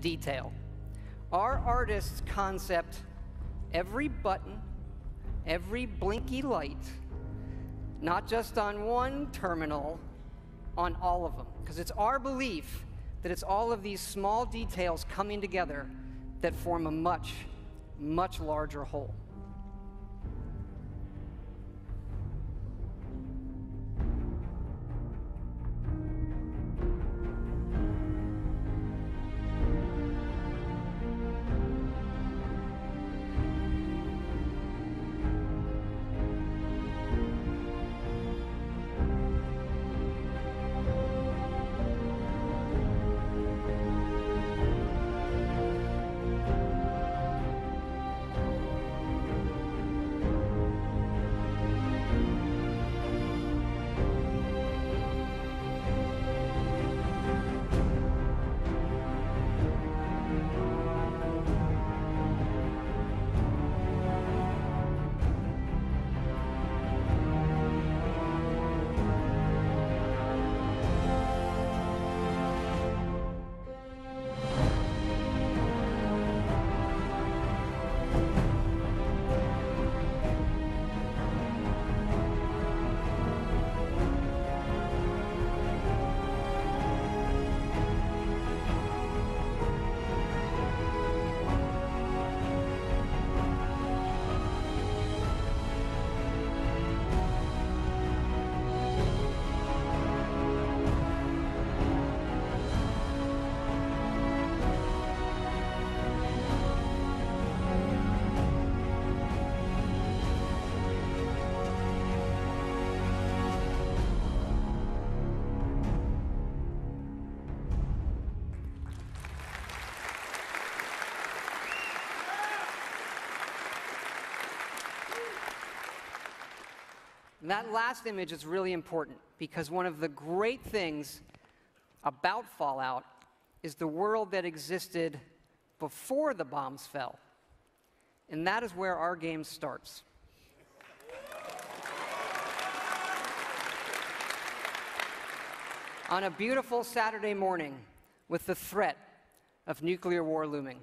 detail. Our artists concept every button, every blinky light, not just on one terminal, on all of them. Because it's our belief that it's all of these small details coming together that form a much, much larger whole. That last image is really important because one of the great things about Fallout is the world that existed before the bombs fell. And that is where our game starts. On a beautiful Saturday morning with the threat of nuclear war looming.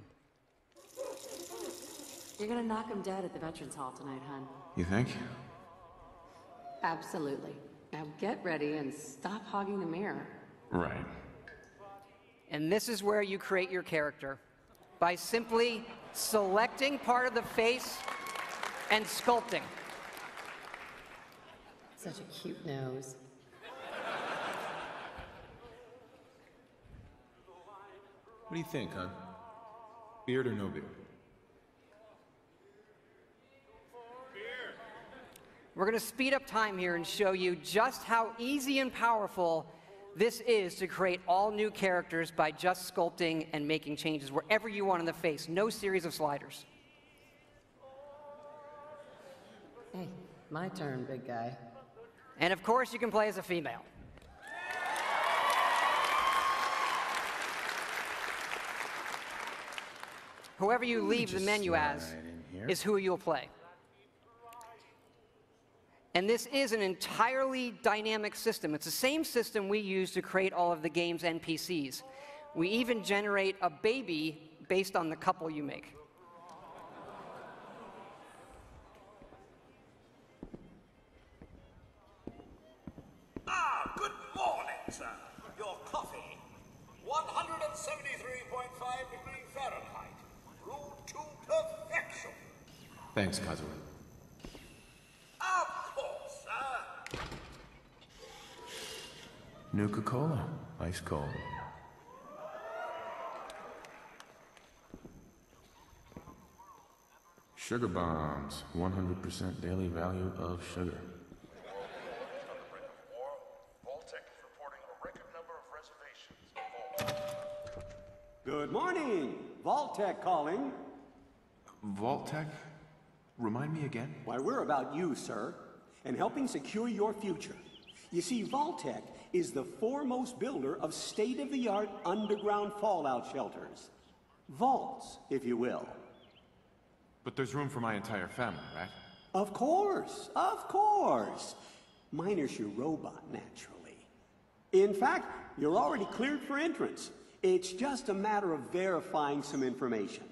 You're gonna knock him dead at the Veterans Hall tonight, hon. You think? Absolutely. Now get ready and stop hogging the mirror. Right. And this is where you create your character, by simply selecting part of the face and sculpting. Such a cute nose. What do you think, hon? Beard or no beard? We're going to speed up time here and show you just how easy and powerful this is to create all new characters by just sculpting and making changes wherever you want in the face. No series of sliders. Hey, my turn, big guy. And of course, you can play as a female. Whoever you leave the menu as is who you'll play. And this is an entirely dynamic system. It's the same system we use to create all of the game's NPCs. We even generate a baby based on the couple you make. Ah, good morning, sir. Your coffee. 173.5 degrees Fahrenheit. Brewed to perfection. Thanks, Kazuya. Of course, sir. Nuka-Cola. Ice cold. Sugar bombs. 100% daily value of sugar. Vault-Tec is reporting a record number of reservations. Good morning. Vault-Tec calling. Vault-Tec? Remind me again? Why, we're about you, sir, and helping secure your future. You see, Vault-Tec is the foremost builder of state-of-the-art underground fallout shelters. Vaults, if you will. But there's room for my entire family, right? Of course, of course. Minus your robot, naturally. In fact, you're already cleared for entrance. It's just a matter of verifying some information.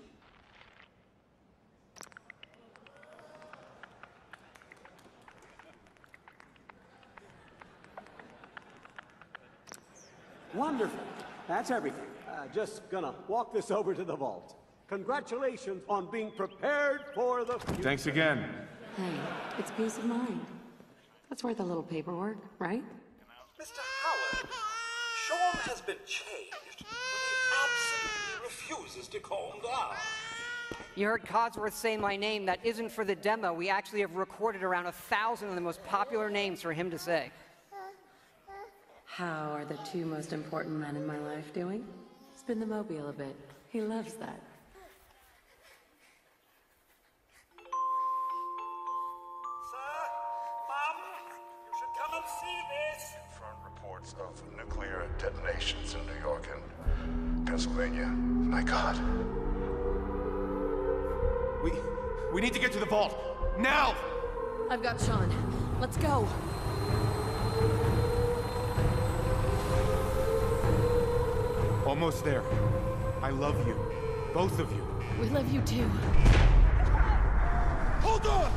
Wonderful. That's everything. Just gonna walk this over to the vault. Congratulations on being prepared for the future. Thanks again. Hey, it's peace of mind. That's worth a little paperwork, right? Mr. Howard, Sean has been changed, but he absolutely refuses to calm down. You heard Codsworth say my name. That isn't for the demo. We actually have recorded around 1,000 of the most popular names for him to say. How are the two most important men in my life doing? Spin the mobile a bit. He loves that. Sir, Mom, you should come and see this. Confirmed reports of nuclear detonations in New York and Pennsylvania. My God. We need to get to the vault. Now! I've got Sean. Let's go. Almost there. I love you. Both of you. We love you too. Hold on!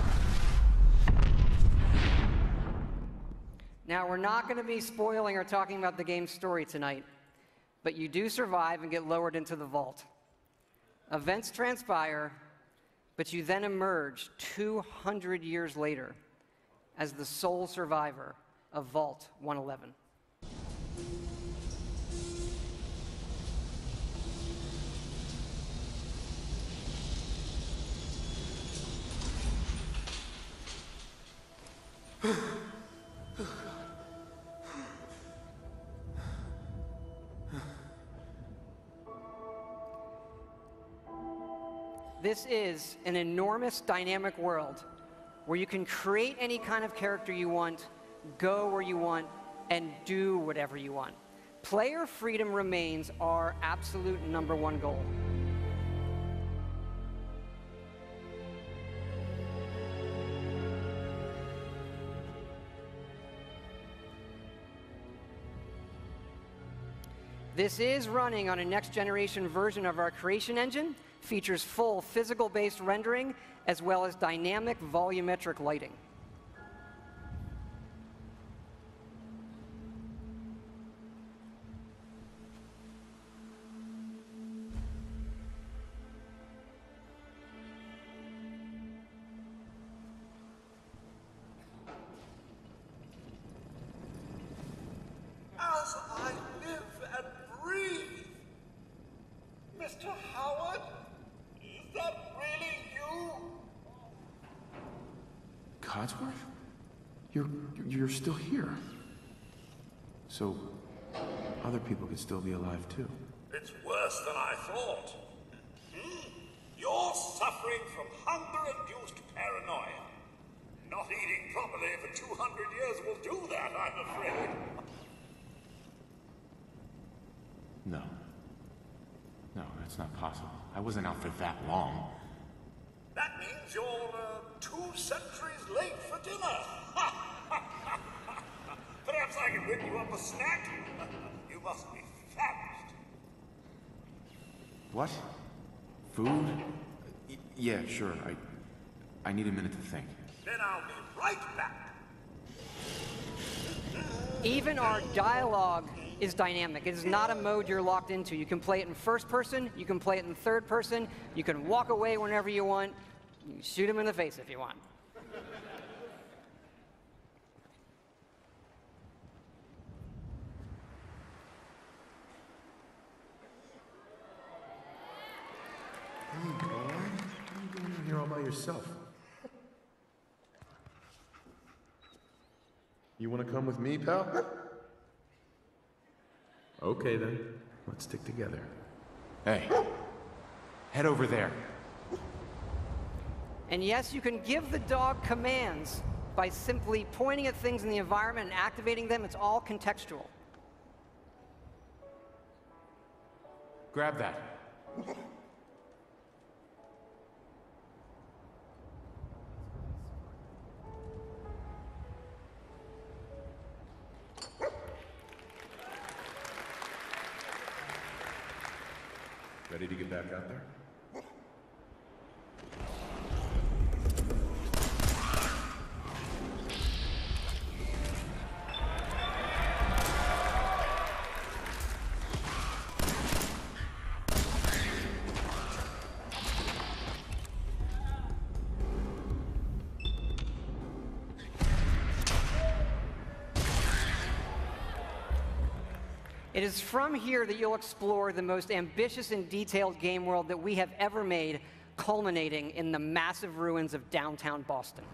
Now, we're not going to be spoiling or talking about the game's story tonight, but you do survive and get lowered into the vault. Events transpire, but you then emerge 200 years later as the sole survivor of Vault 111. This is an enormous dynamic world where you can create any kind of character you want, go where you want, and do whatever you want. Player freedom remains our absolute #1 goal. This is running on a next-generation version of our creation engine, features full physical-based rendering, as well as dynamic volumetric lighting. As I live and breathe. Mr. Howard, is that really you? Codsworth? You're still here. So, other people could still be alive too. It's worse than I thought. You're suffering from hunger-induced paranoia. Not eating properly for 200 years will do that, I'm afraid. No. No, that's not possible. I wasn't out for that long. That means you're 2 centuries late for dinner. Perhaps I can whip you up a snack. You must be famished. What? Food? Yeah, sure. I need a minute to think. Then I'll be right back. Even our dialogue is dynamic. It is not a mode you're locked into. You can play it in first person, you can play it in third person, you can walk away whenever you want, you can shoot him in the face if you want. Hey, boy. What are you doing in here all by yourself? You want to come with me, pal? Okay, then. Let's stick together. Hey. Head over there. And yes, you can give the dog commands by simply pointing at things in the environment and activating them. It's all contextual. Grab that. get back out there? It is from here that you'll explore the most ambitious and detailed game world that we have ever made, culminating in the massive ruins of downtown Boston.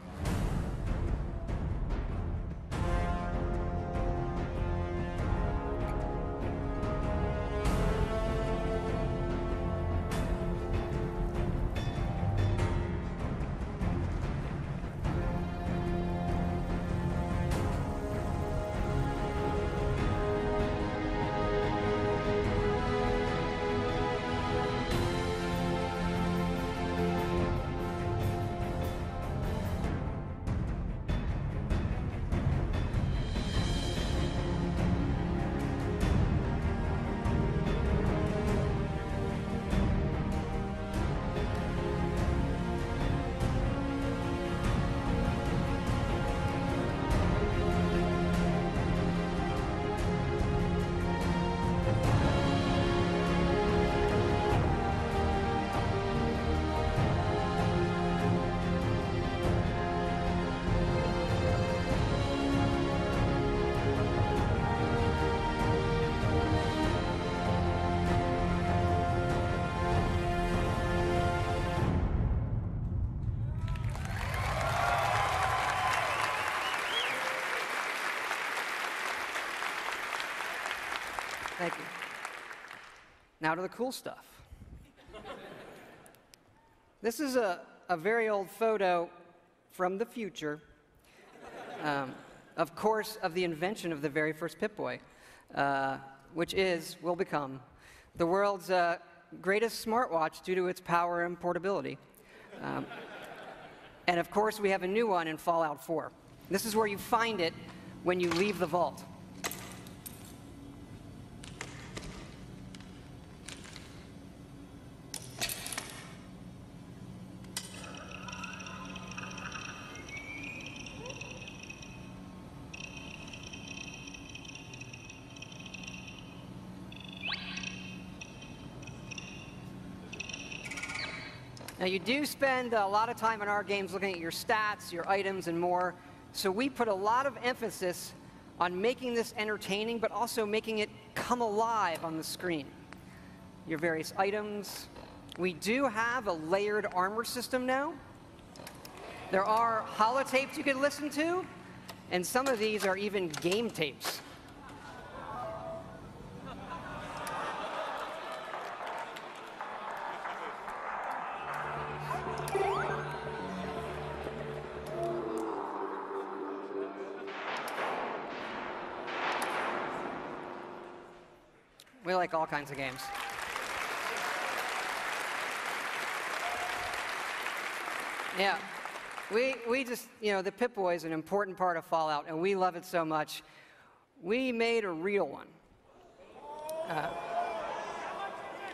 Thank you. Now to the cool stuff. This is a very old photo from the future, of course, of the invention of the very first Pip-Boy, which will become the world's greatest smartwatch due to its power and portability. And of course, we have a new one in Fallout 4. This is where you find it when you leave the vault. Now, you do spend a lot of time in our games looking at your stats, your items, and more, so we put a lot of emphasis on making this entertaining, but also making it come alive on the screen. Your various items. We do have a layered armor system now. There are holotapes you can listen to, and some of these are even game tapes. We like all kinds of games. Yeah, we just, the Pip-Boy is an important part of Fallout, and we love it so much. We made a real one.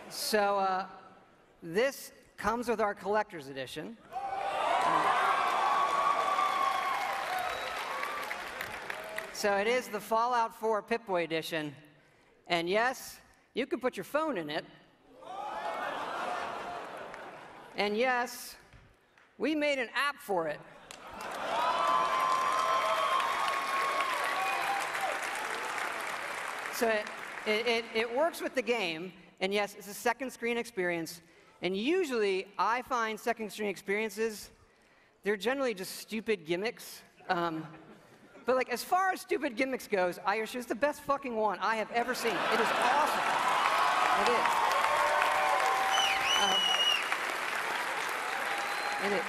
So this comes with our collector's edition. So it is the Fallout 4 Pip-Boy edition. And yes, you can put your phone in it. And yes, we made an app for it. So it works with the game, and yes, it's a second screen experience. And usually, I find second screen experiences, they're generally just stupid gimmicks. But like, as far as stupid gimmicks goes, I assure it's the best fucking one I have ever seen. It is awesome. It is.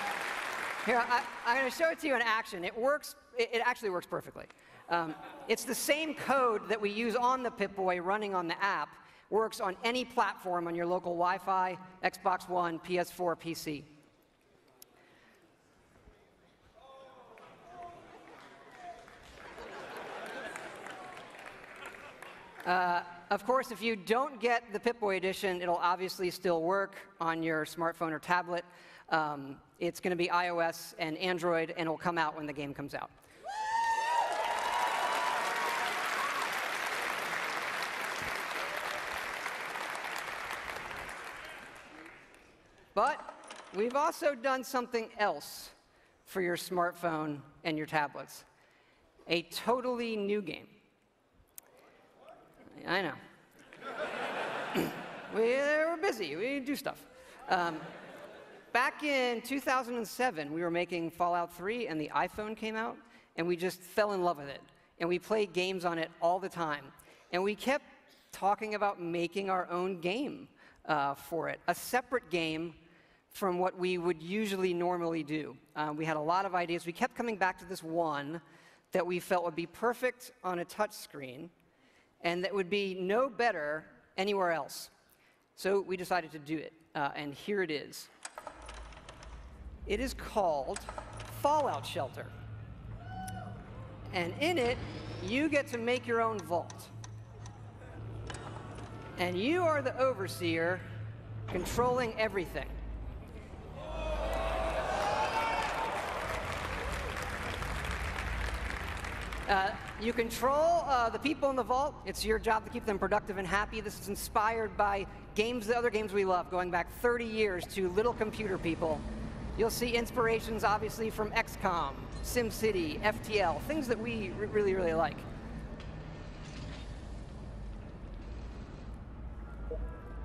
Here, I'm going to show it to you in action. It works. It actually works perfectly. It's the same code that we use on the Pip-Boy running on the app. Works on any platform on your local Wi-Fi, Xbox One, PS4, PC. Of course, if you don't get the Pip-Boy edition, it'll obviously still work on your smartphone or tablet. It's going to be iOS and Android, and it'll come out when the game comes out. But we've also done something else for your smartphone and your tablets. A totally new game. I know. We're busy. We do stuff. Back in 2007, we were making Fallout 3, and the iPhone came out, and we just fell in love with it. And we played games on it all the time. And we kept talking about making our own game for it, a separate game from what we would usually normally do. We had a lot of ideas. We kept coming back to this one that we felt would be perfect on a touch screen and that would be no better anywhere else. So we decided to do it, and here it is. It is called Fallout Shelter. And in it, you get to make your own vault. And you are the overseer controlling everything. You control the people in the vault. It's your job to keep them productive and happy. This is inspired by the other games we love, going back 30 years to Little Computer People. You'll see inspirations, obviously, from XCOM, SimCity, FTL, things that we really, really like.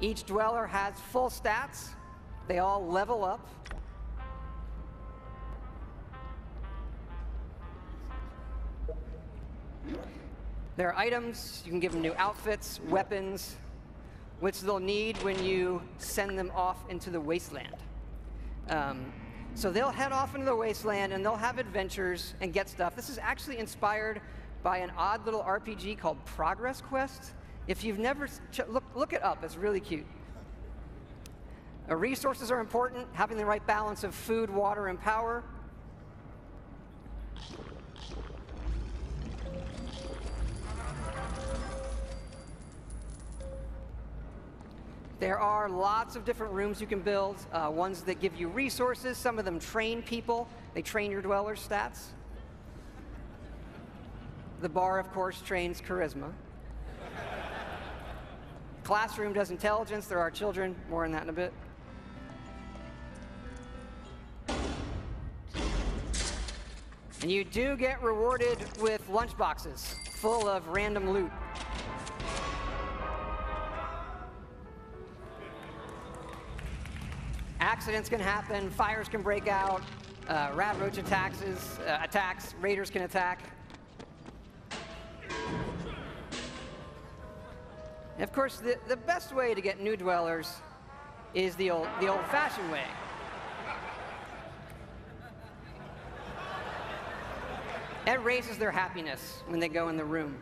Each dweller has full stats. They all level up. There are items. You can give them new outfits, weapons, which they'll need when you send them off into the wasteland. So they'll head off into the wasteland, and they'll have adventures and get stuff. This is actually inspired by an odd little RPG called Progress Quest. If you've never look it up, it's really cute. Resources are important, having the right balance of food, water, and power. There are lots of different rooms you can build, ones that give you resources. Some of them train people. They train your dwellers' stats. The bar, of course, trains charisma. Classroom does intelligence. There are children. More on that in a bit. And you do get rewarded with lunchboxes full of random loot. Accidents can happen, fires can break out, rat roach attacks, raiders can attack. And of course, the best way to get new dwellers is the old-fashioned way. It raises their happiness when they go in the room.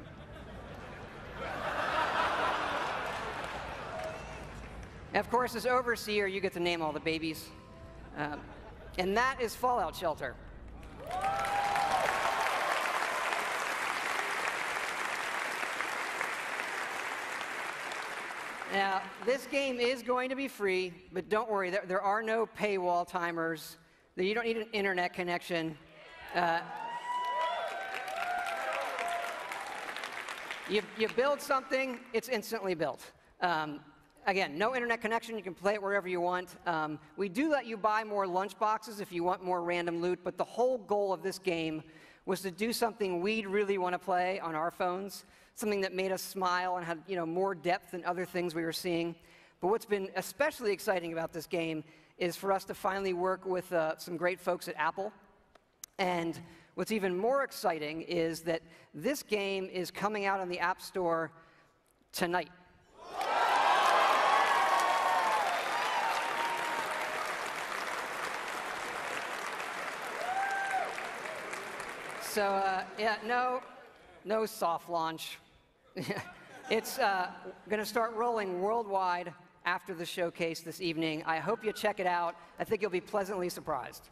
And of course, as overseer, you get to name all the babies. And that is Fallout Shelter. Now, this game is going to be free, but don't worry, there are no paywall timers. You don't need an internet connection. You build something, it's instantly built. Again, no internet connection. You can play it wherever you want. We do let you buy more lunch boxes if you want more random loot, but the whole goal of this game was to do something we'd really want to play on our phones, something that made us smile and had more depth than other things we were seeing. But what's been especially exciting about this game is for us to finally work with some great folks at Apple. And what's even more exciting is that this game is coming out on the App Store tonight. So, yeah, no soft launch. It's going to start rolling worldwide after the showcase this evening. I hope you check it out. I think you'll be pleasantly surprised.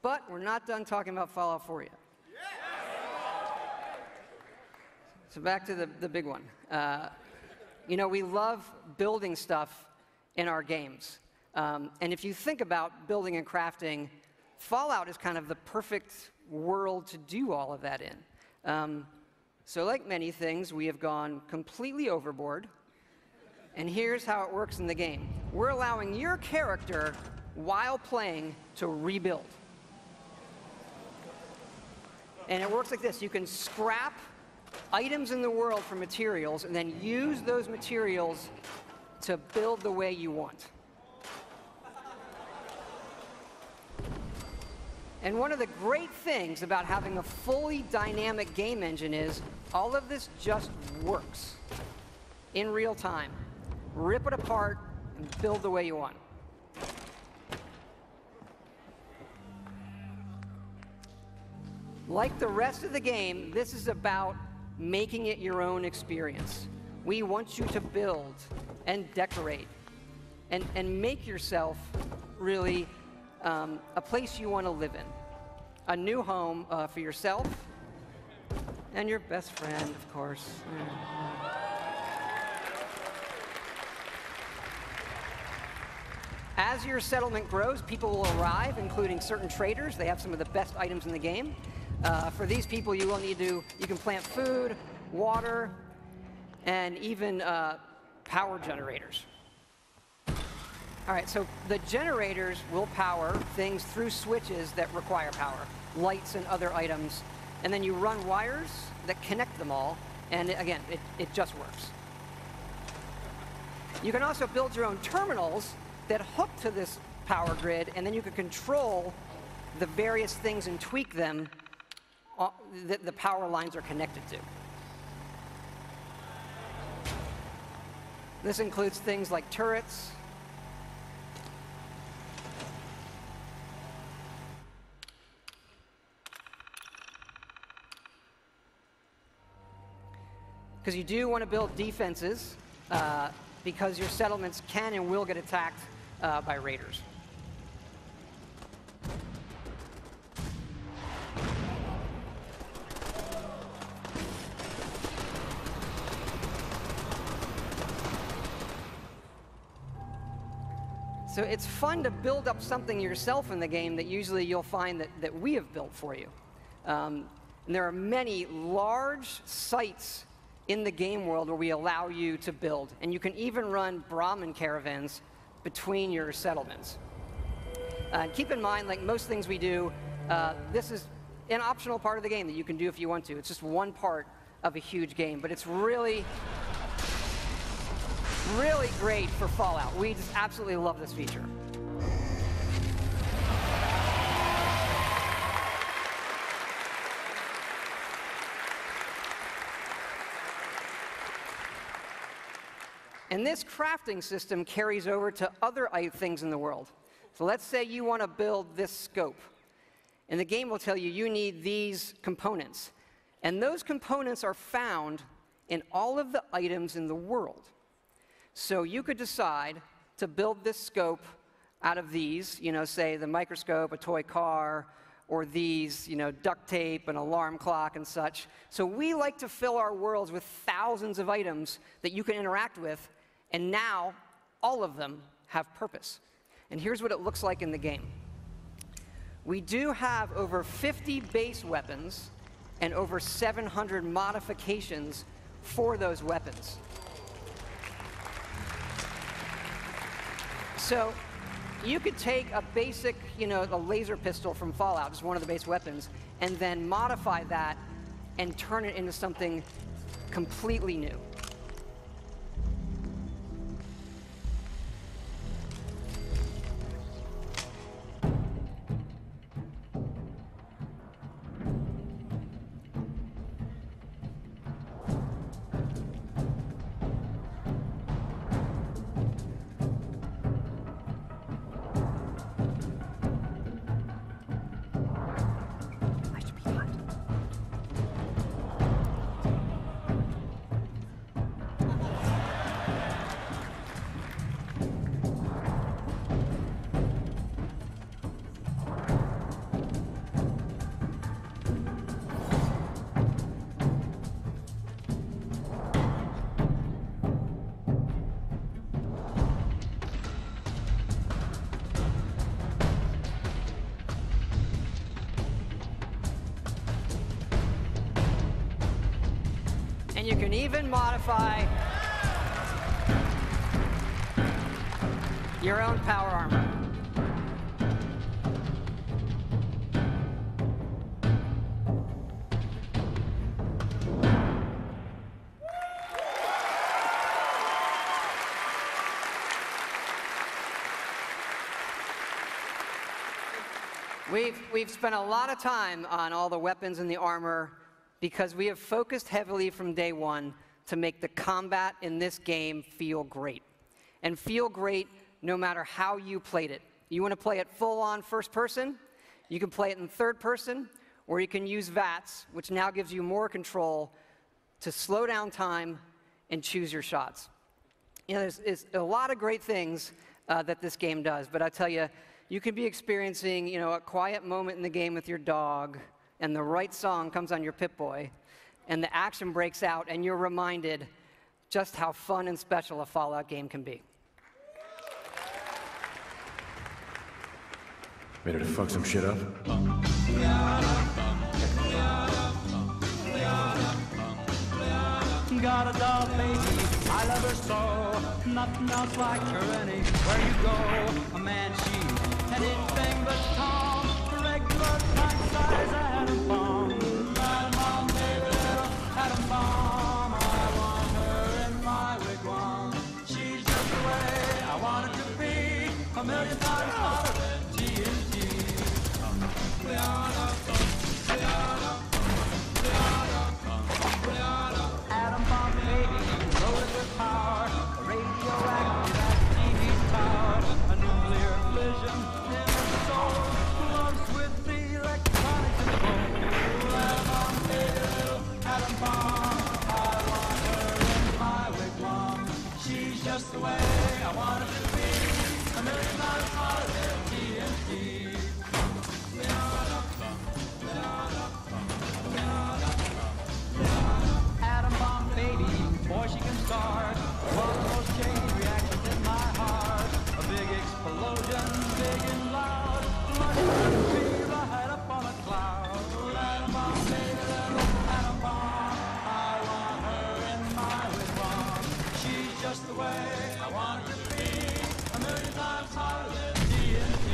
But we're not done talking about Fallout 4 yet. So back to the big one. You know, we love building stuff in our games. And if you think about building and crafting, Fallout is kind of the perfect world to do all of that in. So like many things, we have gone completely overboard. And here's how it works in the game. We're allowing your character, while playing, to rebuild. And it works like this. You can scrap items in the world for materials and then use those materials to build the way you want. And one of the great things about having a fully dynamic game engine is all of this just works in real time. Rip it apart and build the way you want. Like the rest of the game, this is about making it your own experience. We want you to build and decorate and make yourself really a place you want to live in. A new home for yourself and your best friend, of course. As your settlement grows, people will arrive, including certain traders. They have some of the best items in the game. For these people, you can plant food, water, and even power generators. All right, so the generators will power things through switches that require power, lights and other items. And then you run wires that connect them all, and again, it just works. You can also build your own terminals that hook to this power grid, and then you can control the various things and tweak them that the power lines are connected to. This includes things like turrets, because you do want to build defenses because your settlements can and will get attacked by raiders. So it's fun to build up something yourself in the game that usually you'll find that we have built for you. And there are many large sites in the game world where we allow you to build. And you can even run Brahmin caravans between your settlements. Keep in mind, like most things we do, this is an optional part of the game that you can do if you want to. It's just one part of a huge game, but it's really great for Fallout. We just absolutely love this feature. And this crafting system carries over to other things in the world. So let's say you want to build this scope. And the game will tell you you need these components. And those components are found in all of the items in the world. So you could decide to build this scope out of these, say the microscope, a toy car, or these, duct tape, an alarm clock, and such. So we like to fill our worlds with thousands of items that you can interact with, and now all of them have purpose. And here's what it looks like in the game. We do have over 50 base weapons and over 700 modifications for those weapons. So you could take a basic, a laser pistol from Fallout, just one of the base weapons, and then modify that and turn it into something completely new. And you can even modify your own power armor. We've spent a lot of time on all the weapons and the armor because we have focused heavily from day one to make the combat in this game feel great. And feel great no matter how you played it. You want to play it full-on first person, you can play it in third person, or you can use VATS, which now gives you more control to slow down time and choose your shots. You know, there's a lot of great things that this game does, but I tell you, you could be experiencing, you know, a quiet moment in the game with your dog, and the right song comes on your Pip-Boy, and the action breaks out, and you're reminded just how fun and special a Fallout game can be. Ready to fuck some shit up? Got a doll, baby, I love her so. Nothing else like her anywhere you go. A man, she's anything but Tom. The regular pint size atom bomb. Atom bomb, baby, little atom bomb. I want her in my wigwam. She's just the way I want it to be. A million times hotter than TNT. Atom bomb, baby, loaded with power. A radioactive as a TV tower. A nuclear fission in the soul. Loves with the electronic control. Atom bomb, baby, little atom bomb. I want her in my wigwam. She's just the way I want her to be. A million times hotter than TNT. Atom bomb, baby, boy, she can start one of those chain reactions in my heart. A big explosion, big and loud, like a tree right up on a cloud. Atom bomb, baby, little atom bomb. I want her in my wigwam. She's just the way I want her to be. A million times hotter than TNT.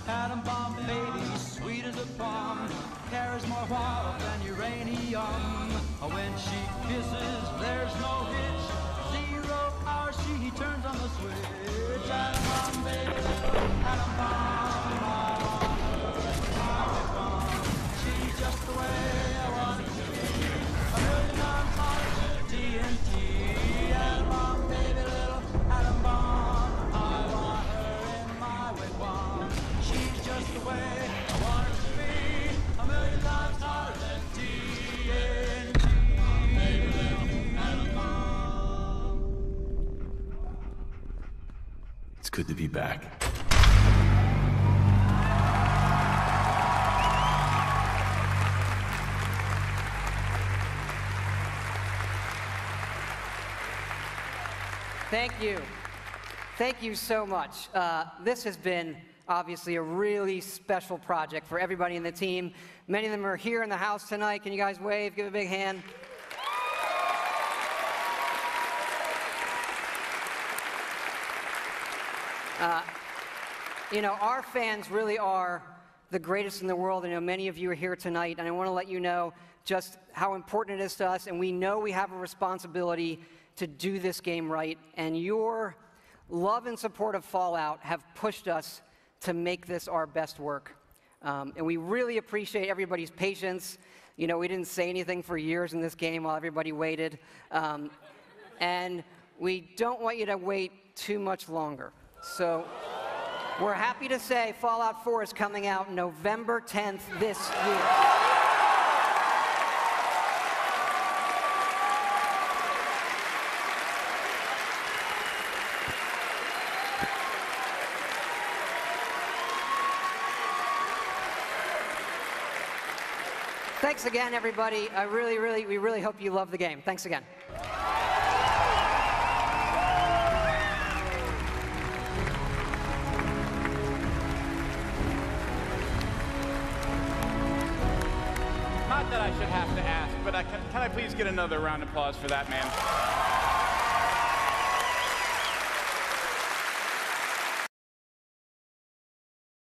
Atom bomb, baby, sweet as a plum, carries more water than uranium. When she kisses, there's no hitch. 0 hour, she turns on the switch. Atom bomb, baby, little atom bomb. I want her in my wigwam. She's just the way I want it to be. A million times hotter than TNT. Atom bomb, baby, little atom bomb. I want her in my wigwam. She's just the way I want her to be. A million times hotter than TNT. Baby, little atom bomb. It's good to be back. Thank you. Thank you so much. This has been obviously a really special project for everybody in the team. Many of them are here in the house tonight. Can you guys wave? Give a big hand. You know, our fans really are the greatest in the world. I know many of you are here tonight, and I want to let you know just how important it is to us, and we know we have a responsibility to do this game right, and your love and support of Fallout have pushed us to make this our best work. And we really appreciate everybody's patience. You know, we didn't say anything for years in this game while everybody waited. And we don't want you to wait too much longer. So we're happy to say Fallout 4 is coming out November 10th this year. Thanks again, everybody. We really hope you love the game. Thanks again. that I should have to ask, but can I please get another round of applause for that man?